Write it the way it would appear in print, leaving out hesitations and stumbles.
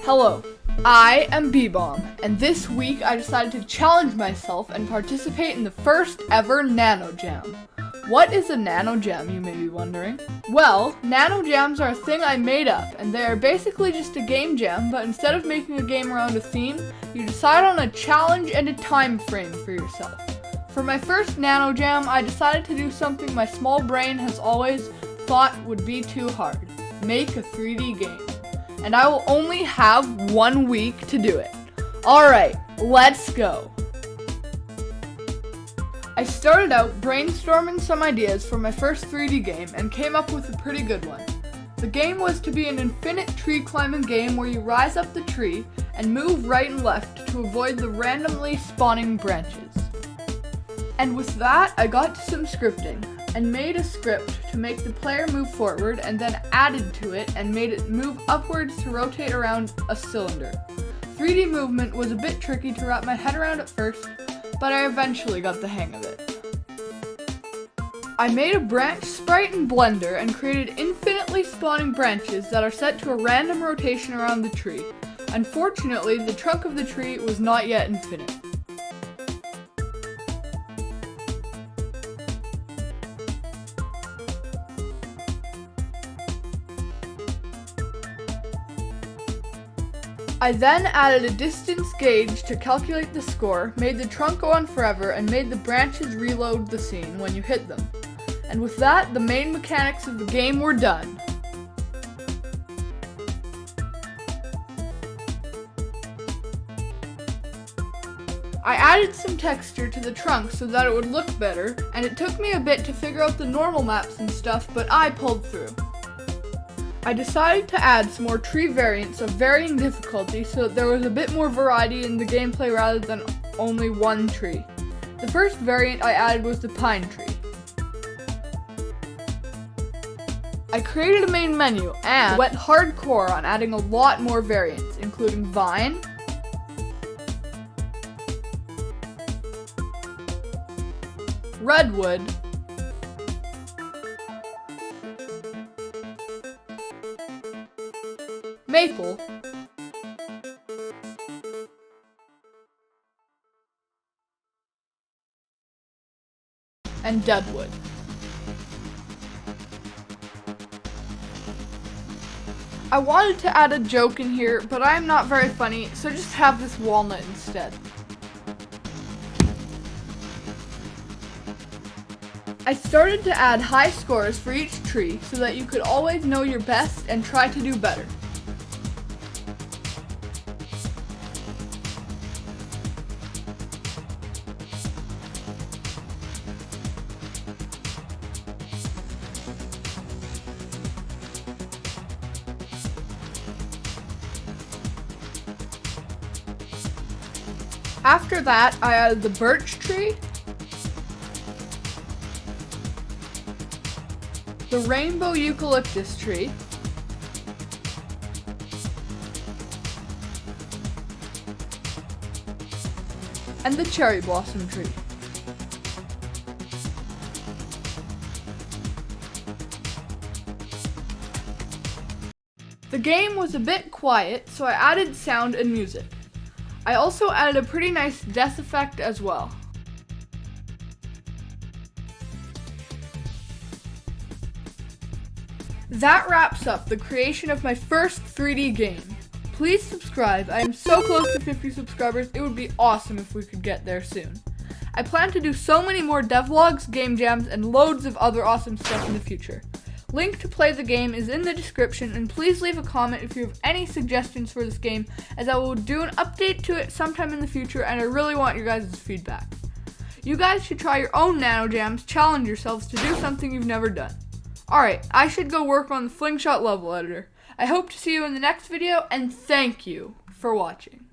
Hello, I am B-Bomb, and this week I decided to challenge myself and participate in the first ever Nano Jam. What is a Nano Jam, you may be wondering? Well, Nano Jams are a thing I made up, and they are basically just a game jam, but instead of making a game around a theme, you decide on a challenge and a time frame for yourself. For my first Nano Jam, I decided to do something my small brain has always thought would be too hard. Make a 3D game. And I will only have 1 week to do it. Alright, let's go. I started out brainstorming some ideas for my first 3D game and came up with a pretty good one. The game was to be an infinite tree climbing game where you rise up the tree and move right and left to avoid the randomly spawning branches. And with that, I got to some scripting and made a script to make the player move forward, and then added to it and made it move upwards to rotate around a cylinder. 3D movement was a bit tricky to wrap my head around at first, but I eventually got the hang of it. I made a branch sprite in Blender and created infinitely spawning branches that are set to a random rotation around the tree. Unfortunately, the trunk of the tree was not yet infinite. I then added a distance gauge to calculate the score, made the trunk go on forever, and made the branches reload the scene when you hit them. And with that, the main mechanics of the game were done. I added some texture to the trunk so that it would look better, and it took me a bit to figure out the normal maps and stuff, but I pulled through. I decided to add some more tree variants of varying difficulty so that there was a bit more variety in the gameplay rather than only one tree. The first variant I added was the pine tree. I created a main menu and went hardcore on adding a lot more variants, including vine, redwood, maple, and deadwood. I wanted to add a joke in here, but I am not very funny, so just have this walnut instead. I started to add high scores for each tree so that you could always know your best and try to do better. After that, I added the birch tree, the rainbow eucalyptus tree, and the cherry blossom tree. The game was a bit quiet, so I added sound and music. I also added a pretty nice death effect as well. That wraps up the creation of my first 3D game. Please subscribe. I am so close to 50 subscribers, it would be awesome if we could get there soon. I plan to do so many more devlogs, game jams, and loads of other awesome stuff in the future. Link to play the game is in the description, and please leave a comment if you have any suggestions for this game, as I will do an update to it sometime in the future, and I really want your guys' feedback. You guys should try your own Nano Jams, challenge yourselves to do something you've never done. Alright, I should go work on the Slingshot level editor. I hope to see you in the next video, and thank you for watching.